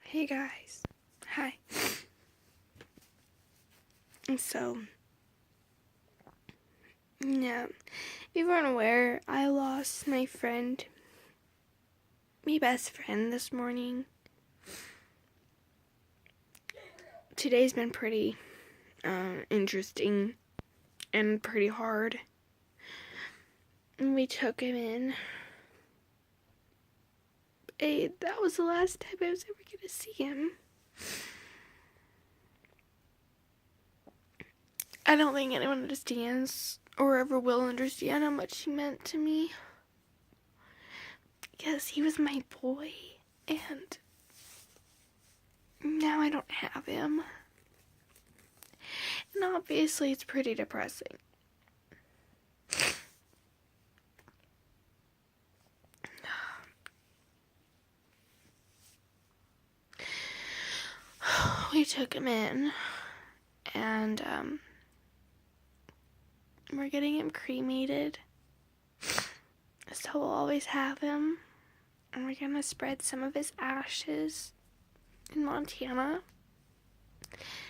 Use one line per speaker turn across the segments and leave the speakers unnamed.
Hey guys. Hi. So, yeah, if you weren't aware, I lost my best friend this morning. Today's been pretty interesting and pretty hard. And we took him in. That was the last time I was ever going to see him. I don't think anyone understands or ever will understand how much he meant to me. Because he was my boy, and now I don't have him. And obviously it's pretty depressing. We took him in, and we're getting him cremated, so we'll always have him, and we're gonna spread some of his ashes in Montana,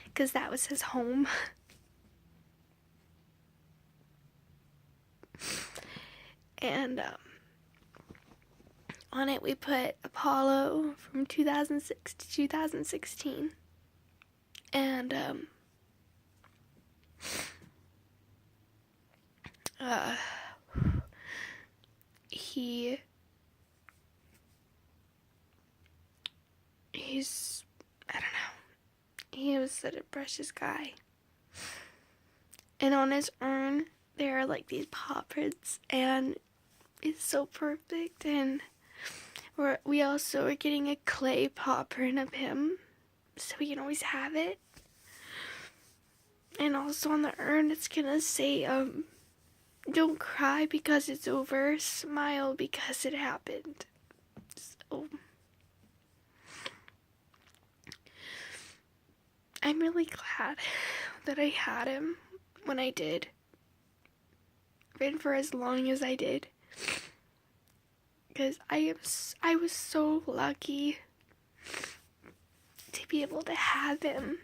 because that was his home. And on it we put Apollo from 2006 to 2016, and he's, I don't know, he was such a precious guy. And on his urn there are like these paw prints, and it's so perfect. And we also are getting a clay paw print of him, so we can always have it. And also on the urn it's gonna say, don't cry because it's over, smile because it happened. So I'm really glad that I had him when I did, and for as long as I did, because I was so lucky to be able to have him.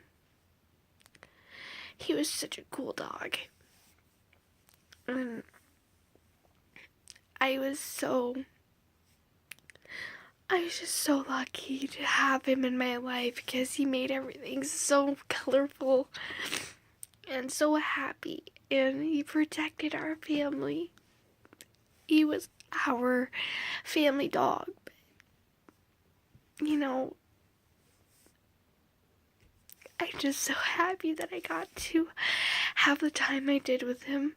He was such a cool dog, and I was just so lucky to have him in my life, because he made everything so colorful and so happy, and he protected our family. He was our family dog. You know, I'm just so happy that I got to have the time I did with him.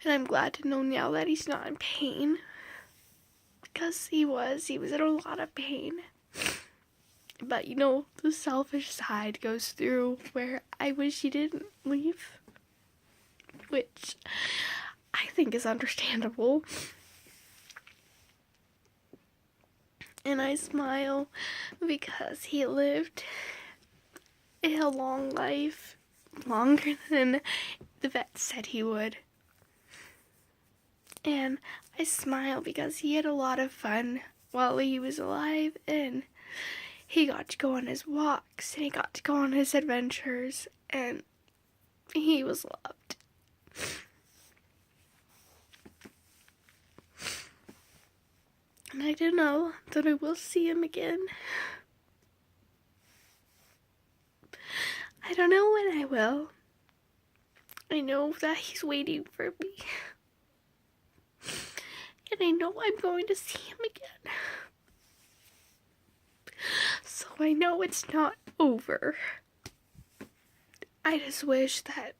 And I'm glad to know now that he's not in pain, because he was in a lot of pain. But you know, the selfish side goes through where I wish he didn't leave, which I think is understandable. And I smile because he lived a long life, longer than the vet said he would. And I smile because he had a lot of fun while he was alive, and he got to go on his walks, and he got to go on his adventures, and he was loved. And I do know that I will see him again. I don't know when I will. I know that he's waiting for me. And I know I'm going to see him again. So I know it's not over. I just wish that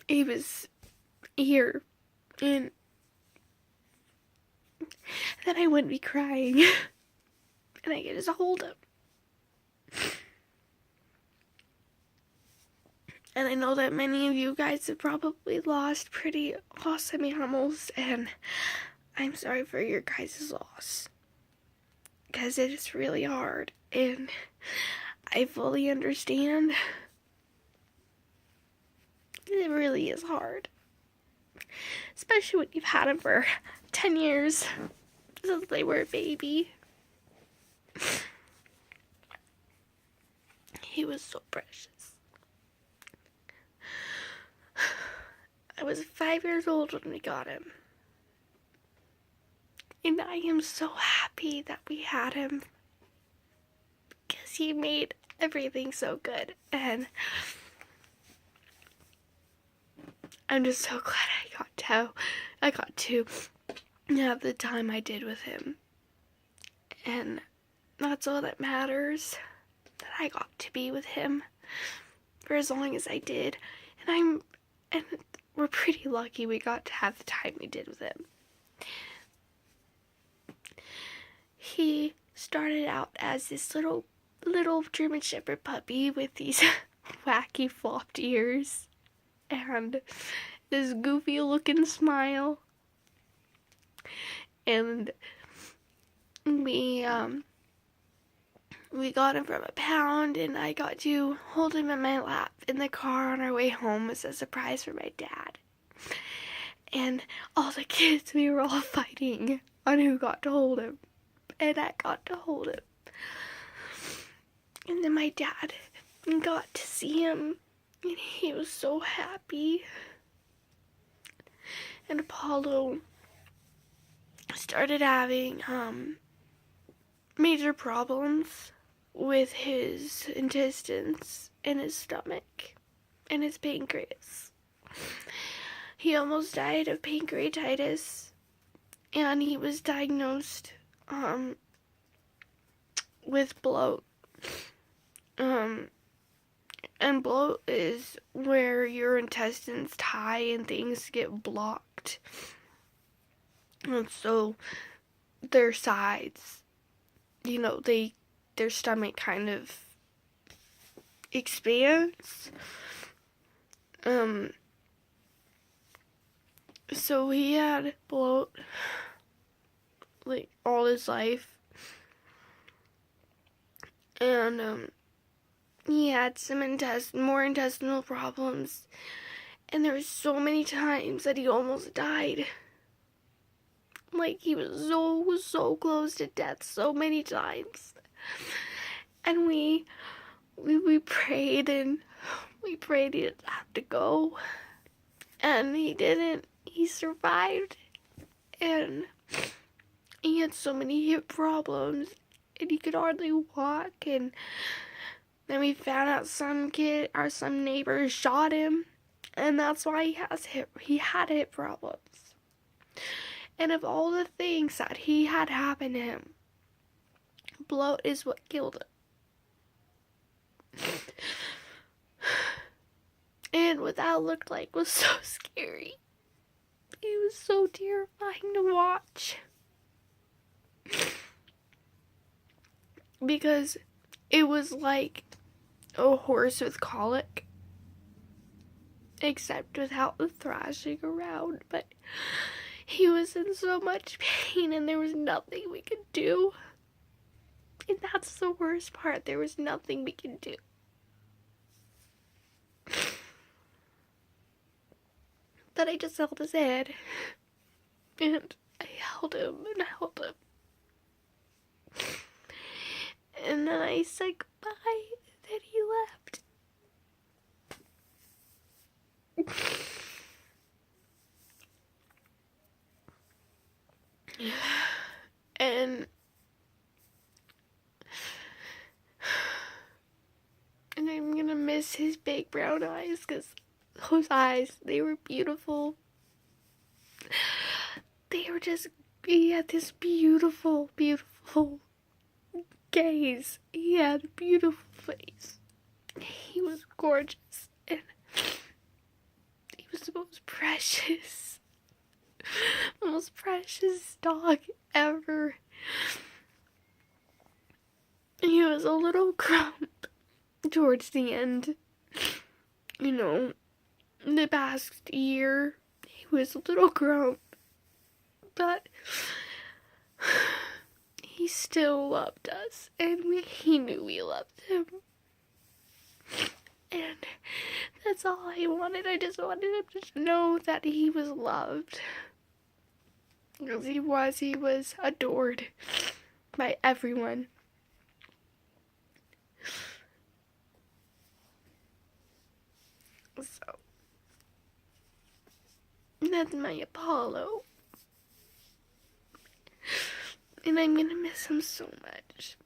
he was here, and that I wouldn't be crying, and I could just hold him. And I know that many of you guys have probably lost pretty awesome animals, and I'm sorry for your guys' loss, because it is really hard, and I fully understand. It really is hard. especially when you've had him for 10 years since they were a baby. He was so precious. I was 5 years old when we got him. And I am so happy that we had him because he made everything so good. And I'm just so glad I got to have the time I did with him. And that's all that matters, that I got to be with him for as long as I did. And we're pretty lucky we got to have the time we did with him. He started out as this little German Shepherd puppy with these wacky flopped ears and this goofy looking smile. And we got him from a pound, and I got to hold him in my lap in the car on our way home as a surprise for my dad. And all the kids, we were all fighting on who got to hold him. And I got to hold him. And then my dad got to see him, and he was so happy. And Apollo started having major problems with his intestines and his stomach and his pancreas. He almost died of pancreatitis, and he was diagnosed with bloat. And bloat is where your intestines tie and things get blocked. And so their sides, their stomach kind of expands. So he had bloat like all his life. And he had some more intestinal problems. And there were so many times that he almost died. Like, he was so close to death so many times. And we prayed, and we prayed he didn't have to go. And he didn't. He survived. And he had so many hip problems, and he could hardly walk. And then we found out some neighbor shot him, and that's why he had hip problems. And of all the things that he had happen to him, bloat is what killed him. And what that looked like was so scary. It was so terrifying to watch. Because it was like a horse with colic, except without the thrashing around. But he was in so much pain, and there was nothing we could do. And that's the worst part. There was nothing we could do. But I just held his head. And I held him and held him. And then I said goodbye, and then he left. And I'm gonna miss his big brown eyes, because those eyes, they were beautiful. He had this beautiful gaze. He had a beautiful face. He was gorgeous, and he was the most precious dog ever. He was a little grump towards the end. The past year, he was a little grump, but he still loved us, and he knew we loved him. And that's all I wanted. I just wanted him to know that he was loved. Because he was adored by everyone. So, that's my Apollo. And I'm gonna miss him so much.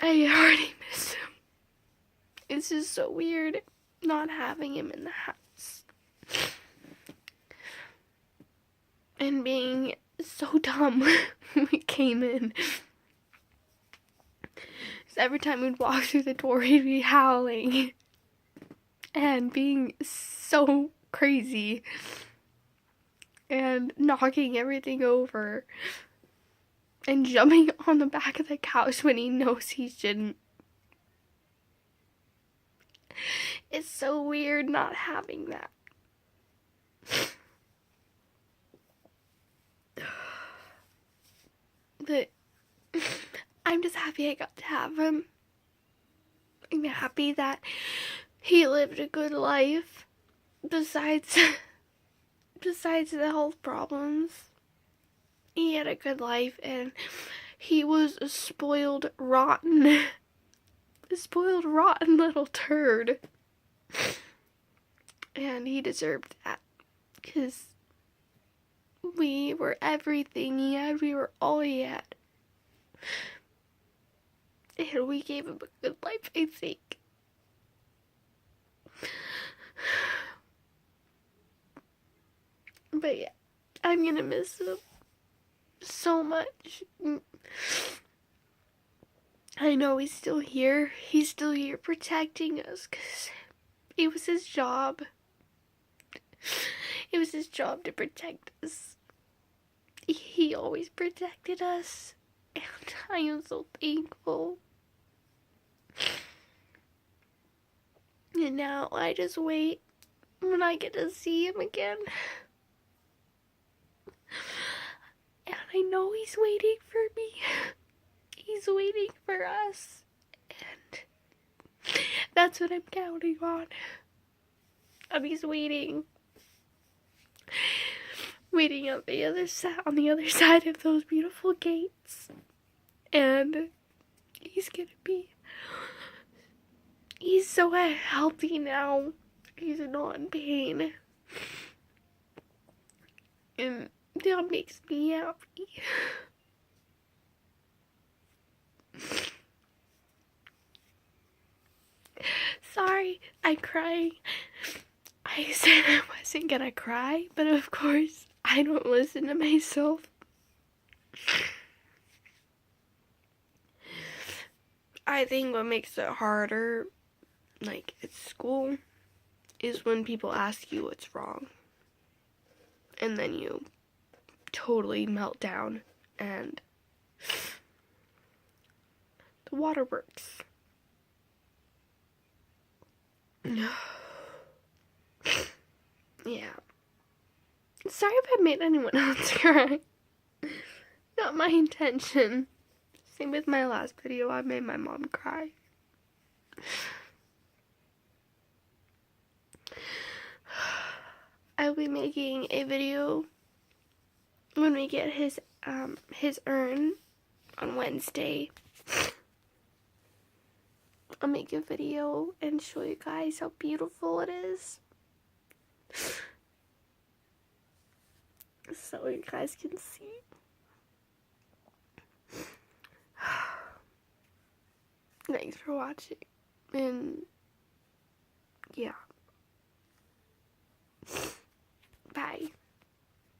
I already miss him. It's just so weird not having him in the house. And being so dumb when we came in. So every time we'd walk through the door, he'd be howling. And being so crazy. And knocking everything over. And jumping on the back of the couch when he knows he shouldn't. It's so weird not having that. But I'm just happy I got to have him. I'm happy that he lived a good life besides the health problems. He had a good life, and he was a spoiled rotten little turd. And he deserved that, because we were everything he had. We were all he had. And we gave him a good life, I think. But yeah, I'm gonna miss him so much. I know he's still here. He's still here protecting us, because it was his job. It was his job to protect us. He always protected us, and I am so thankful. And now I just wait when I get to see him again. And I know he's waiting for me. He's waiting for us. And that's what I'm counting on. He's waiting. Waiting on the other side of those beautiful gates. And he's so healthy now. He's not in pain. And that makes me happy. Sorry, I'm crying. I said I wasn't gonna cry, but of course, I don't listen to myself. I think what makes it harder, like at school, is when people ask you what's wrong. And then you totally melt down and the waterworks. Yeah. Sorry if I made anyone else cry. Not my intention. Same with my last video, I made my mom cry. I'll be making a video when we get his urn on Wednesday. I'll make a video and show you guys how beautiful it is. So you guys can see. Thanks for watching. And yeah.